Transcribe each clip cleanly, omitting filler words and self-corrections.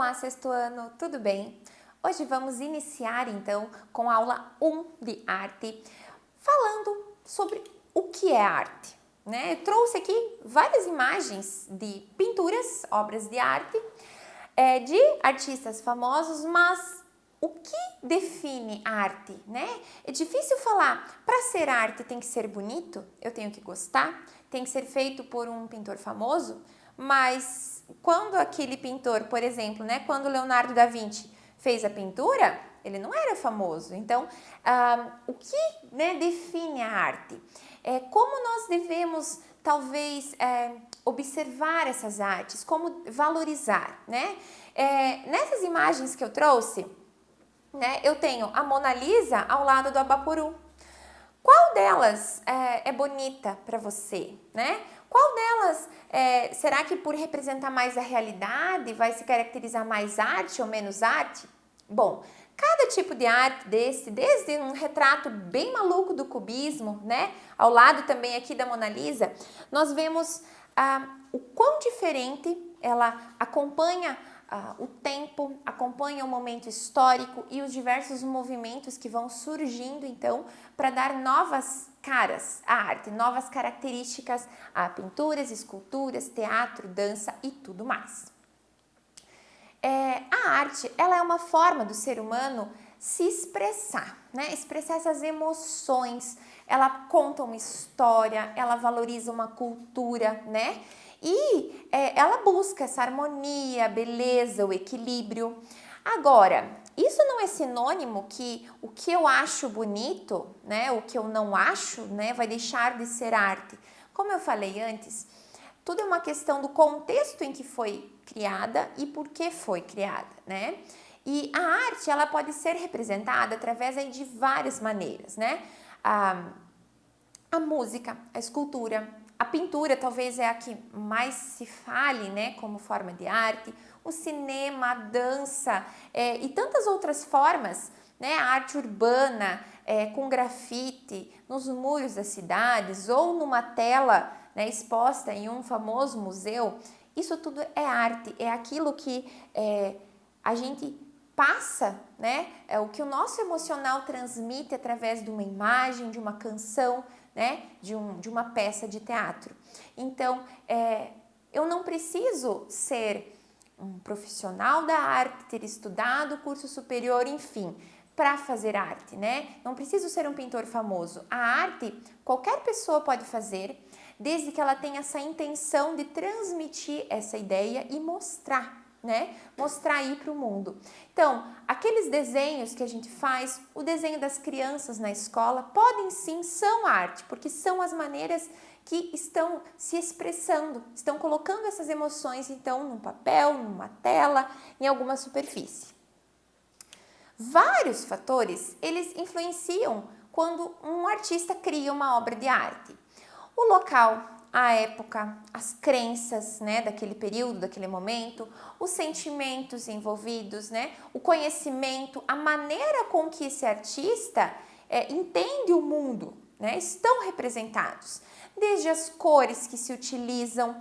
Olá, sexto ano, tudo bem? Hoje vamos iniciar então com a aula 1 de arte, falando sobre o que é arte, né? Eu trouxe aqui várias imagens de pinturas, obras de arte, de artistas famosos, mas o que define a arte, né? É difícil falar, para ser arte tem que ser bonito, eu tenho que gostar, tem que ser feito por um pintor famoso, mas quando aquele pintor, por exemplo, né, quando Leonardo da Vinci fez a pintura, ele não era famoso. Então, o que, né, define a arte? Como nós devemos, talvez, observar essas artes, como valorizar, né? Nessas imagens que eu trouxe, né, eu tenho a Mona Lisa ao lado do Abaporu. Qual delas é bonita para você, né? Qual delas, será que por representar mais a realidade vai se caracterizar mais arte ou menos arte? Bom, cada tipo de arte desde um retrato bem maluco do cubismo, né? Ao lado também aqui da Mona Lisa, nós vemos o quão diferente ela acompanha o tempo, acompanha o momento histórico e os diversos movimentos que vão surgindo, então, para dar novas caras à arte, novas características a pinturas, esculturas, teatro, dança e tudo mais. A arte, ela é uma forma do ser humano se expressar, né? Expressar essas emoções, ela conta uma história, ela valoriza uma cultura, né? E ela busca essa harmonia, a beleza, o equilíbrio. Agora, isso não é sinônimo que o que eu acho bonito, né, o que eu não acho, né, vai deixar de ser arte. Como eu falei antes, tudo é uma questão do contexto em que foi criada e por que foi criada, né? E a arte, ela pode ser representada através aí de várias maneiras, né? A música, a escultura, a pintura talvez é a que mais se fale, né, como forma de arte, o cinema, a dança e tantas outras formas, né, a arte urbana com grafite nos muros das cidades ou numa tela, né, exposta em um famoso museu. Isso tudo é arte, é aquilo que a gente passa, né, é o que o nosso emocional transmite através de uma imagem, de uma canção, né, de uma peça de teatro. Então, eu não preciso ser um profissional da arte, ter estudado curso superior, enfim, para fazer arte, né? Não preciso ser um pintor famoso. A arte, qualquer pessoa pode fazer, desde que ela tenha essa intenção de transmitir essa ideia e mostrar, né? Mostrar aí para o mundo. Então, aqueles desenhos que a gente faz, o desenho das crianças na escola, podem sim, são arte, porque são as maneiras que estão se expressando, estão colocando essas emoções, então, num papel, numa tela, em alguma superfície. Vários fatores, eles influenciam quando um artista cria uma obra de arte. O local, a época, as crenças, né, daquele período, daquele momento, os sentimentos envolvidos, né, o conhecimento, a maneira com que esse artista entende o mundo, né, estão representados. Desde as cores que se utilizam,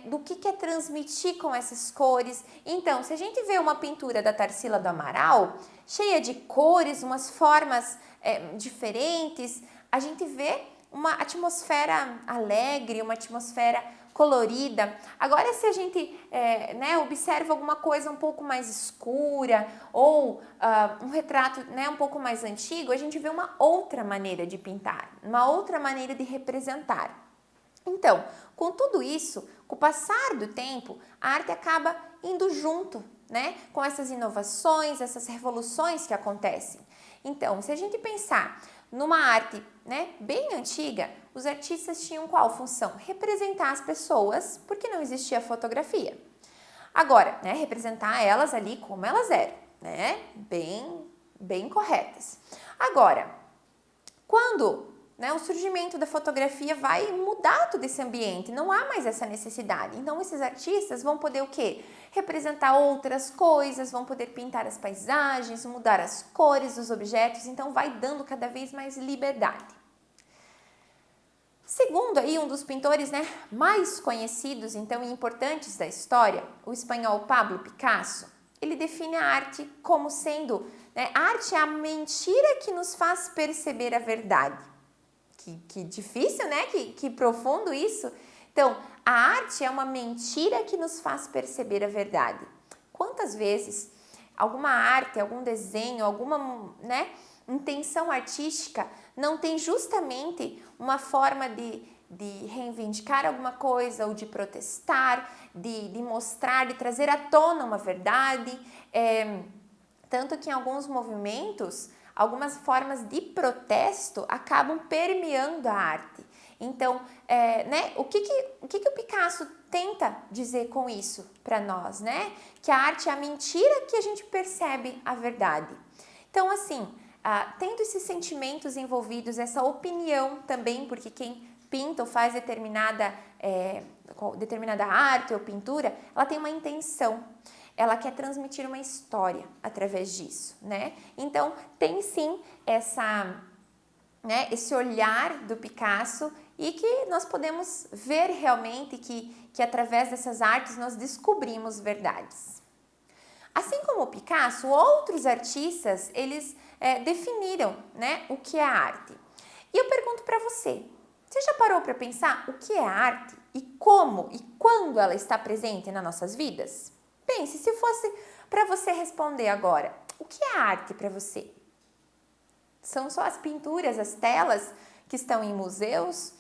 do que quer transmitir com essas cores. Então, se a gente vê uma pintura da Tarsila do Amaral, cheia de cores, umas formas diferentes, a gente vê uma atmosfera alegre, uma atmosfera colorida. Agora, se a gente observa alguma coisa um pouco mais escura ou um retrato um pouco mais antigo, a gente vê uma outra maneira de pintar, uma outra maneira de representar. Então, com tudo isso, com o passar do tempo, a arte acaba indo junto, né, com essas inovações, essas revoluções que acontecem. Então, se a gente pensar numa arte, né, bem antiga, os artistas tinham qual função? Representar as pessoas, porque não existia fotografia. Agora, né, representar elas ali como elas eram, né, bem corretas. Agora, quando o surgimento da fotografia vai mudar todo esse ambiente, não há mais essa necessidade. Então, esses artistas vão poder o quê? Representar outras coisas, vão poder pintar as paisagens, mudar as cores dos objetos, então vai dando cada vez mais liberdade. Segundo aí um dos pintores, né, mais conhecidos então e importantes da história, o espanhol Pablo Picasso, ele define a arte como sendo, né, a arte é a mentira que nos faz perceber a verdade. Que difícil, né? Que profundo isso. Então, a arte é uma mentira que nos faz perceber a verdade. Quantas vezes alguma arte, algum desenho, alguma, né, intenção artística não tem justamente uma forma de reivindicar alguma coisa ou de protestar, de mostrar, de trazer à tona uma verdade. Tanto que em alguns movimentos, algumas formas de protesto acabam permeando a arte. Então, né, o que o Picasso tenta dizer com isso para nós, né? Que a arte é a mentira que a gente percebe a verdade. Então, assim, tendo esses sentimentos envolvidos, essa opinião também, porque quem pinta ou faz determinada arte ou pintura, ela tem uma intenção. Ela quer transmitir uma história através disso, né? Então, tem sim esse olhar do Picasso e que nós podemos ver realmente que através dessas artes nós descobrimos verdades. Assim como o Picasso, outros artistas, eles definiram, né, o que é arte. E eu pergunto para você já parou para pensar o que é arte e como e quando ela está presente nas nossas vidas? Pense, se fosse para você responder agora, o que é arte para você? São só as pinturas, as telas que estão em museus?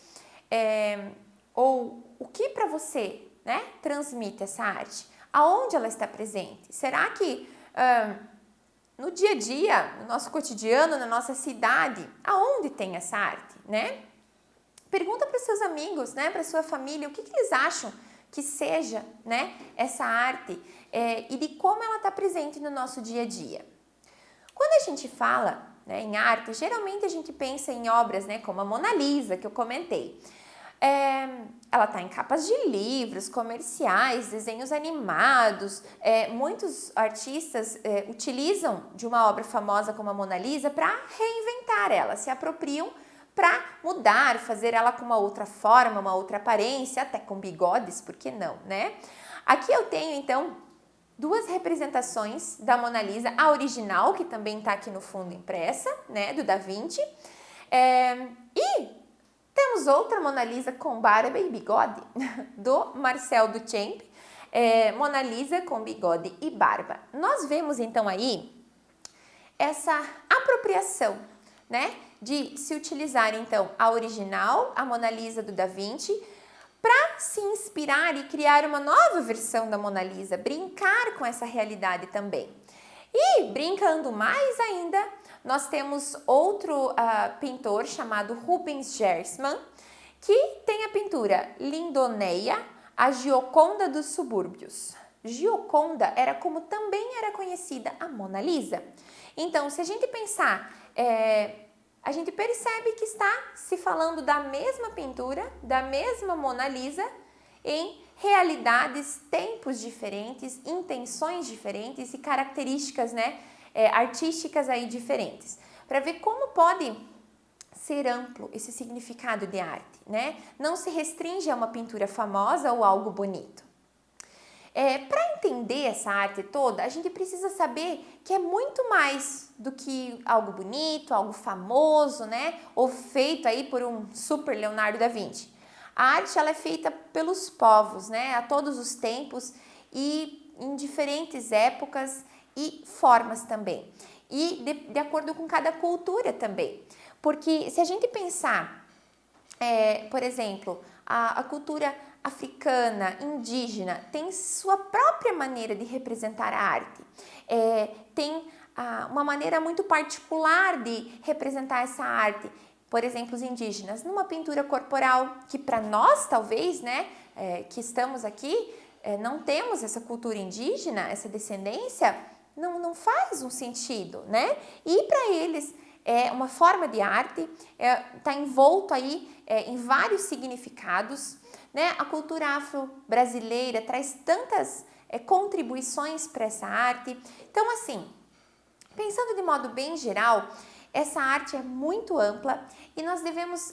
Ou o que para você, né, transmite essa arte? Aonde ela está presente? Será que no dia a dia, no nosso cotidiano, na nossa cidade, aonde tem essa arte, né? Pergunta para os seus amigos, né, para a sua família, o que eles acham que seja, né, essa arte e de como ela está presente no nosso dia a dia. Quando a gente fala, né, em arte, geralmente a gente pensa em obras, né, como a Mona Lisa, que eu comentei. Ela está em capas de livros, comerciais, desenhos animados. Muitos artistas utilizam de uma obra famosa como a Mona Lisa para reinventar ela, se apropriam para mudar, fazer ela com uma outra forma, uma outra aparência, até com bigodes, por que não, né? Aqui eu tenho, então, duas representações da Mona Lisa, a original, que também está aqui no fundo impressa, né, do Da Vinci, e temos outra Mona Lisa com barba e bigode, do Marcel Duchamp, Mona Lisa com bigode e barba. Nós vemos, então, aí essa apropriação, né, de se utilizar, então, a original, a Mona Lisa do Da Vinci, para se inspirar e criar uma nova versão da Mona Lisa, brincar com essa realidade também. E, brincando mais ainda, nós temos outro pintor chamado Rubens Gershman, que tem a pintura Lindoneia, a Gioconda dos Subúrbios. Gioconda era como também era conhecida a Mona Lisa. Então, se a gente pensar, a gente percebe que está se falando da mesma pintura, da mesma Mona Lisa, em realidades, tempos diferentes, intenções diferentes e características, né, artísticas aí diferentes. Para ver como pode ser amplo esse significado de arte, né? Não se restringe a uma pintura famosa ou algo bonito. Para entender essa arte toda, a gente precisa saber que é muito mais do que algo bonito, algo famoso, né? Ou feito aí por um super Leonardo da Vinci. A arte ela é feita pelos povos, né? A todos os tempos e em diferentes épocas e formas também. E de acordo com cada cultura também. Porque se a gente pensar, por exemplo, a cultura africana, indígena, tem sua própria maneira de representar a arte. Tem uma maneira muito particular de representar essa arte. Por exemplo, os indígenas, numa pintura corporal, que para nós, talvez, né, que estamos aqui, não temos essa cultura indígena, essa descendência, não faz um sentido, né? E para eles é uma forma de arte, está envolto aí em vários significados, né? A cultura afro-brasileira traz tantas contribuições para essa arte. Então, assim, pensando de modo bem geral, Essa arte é muito ampla e nós devemos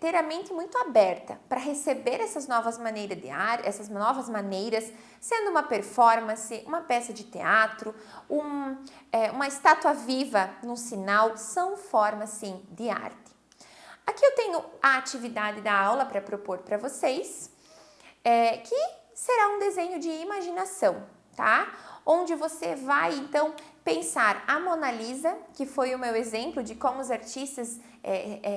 ter a mente muito aberta para receber essas novas maneiras de arte, essas novas maneiras, sendo uma performance, uma peça de teatro, uma estátua viva num sinal, são formas sim de arte. Aqui eu tenho a atividade da aula para propor para vocês, que será um desenho de imaginação, tá? Onde você vai então pensar a Mona Lisa, que foi o meu exemplo de como os artistas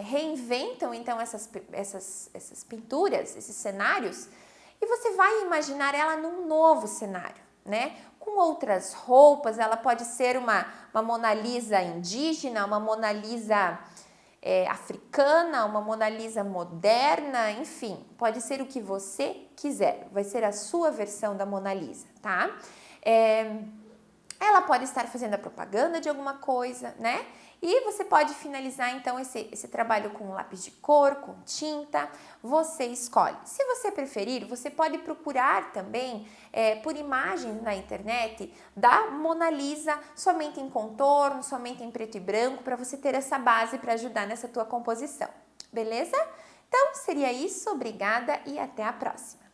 reinventam então essas pinturas, esses cenários, e você vai imaginar ela num novo cenário, né? Com outras roupas, ela pode ser uma Mona Lisa indígena, uma Mona Lisa africana, uma Mona Lisa moderna, enfim, pode ser o que você quiser, vai ser a sua versão da Mona Lisa, tá? Ela pode estar fazendo a propaganda de alguma coisa, né? E você pode finalizar então esse trabalho com lápis de cor, com tinta, você escolhe. Se você preferir, você pode procurar também por imagens na internet da Mona Lisa somente em contorno, somente em preto e branco, para você ter essa base para ajudar nessa tua composição, beleza? Então seria isso, obrigada e até a próxima!